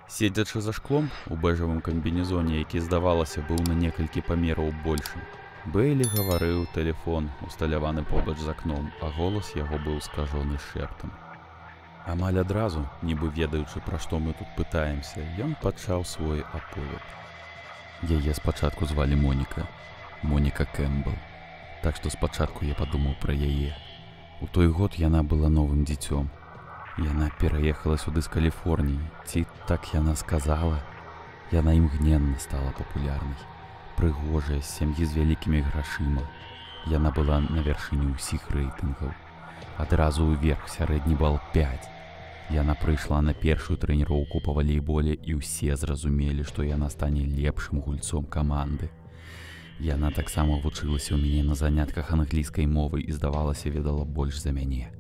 Седзячы за шклом у бэжавым камбінезоне, які, здавалася, быў на некалькі памераў большым, Бэйлі гаварыў тэлефон, усталяваны побач з акном, а голас яго быў скажоны шэптам. Амаль адразу, нібы ведаючы, пра што мы тут пытаемся, ён пачаў свой аповед. Яе спачатку звалі Моніка Кэмпбелл. Так што спачатку я падумаў пра яе. У той год яна была новым дзіцём. Яна пераехала сюды з Каліфорніі, ці так яна сказала. Яна імгненна стала папулярнай. Прыгожая, з сям'і з вялікімі грашыма. Яна была на вяршыні ўсіх рэйтынгаў. Адразу ўверх сярэдні бал 5. Яна прыйшла на першую трэніроўку па валейболе і ўсе зразумелі, што яна стане лепшым гульцом каманды. Яна таксама вучылася ў мяне на занятках англійскай мовы і, здавалася, ведала больш за мяне.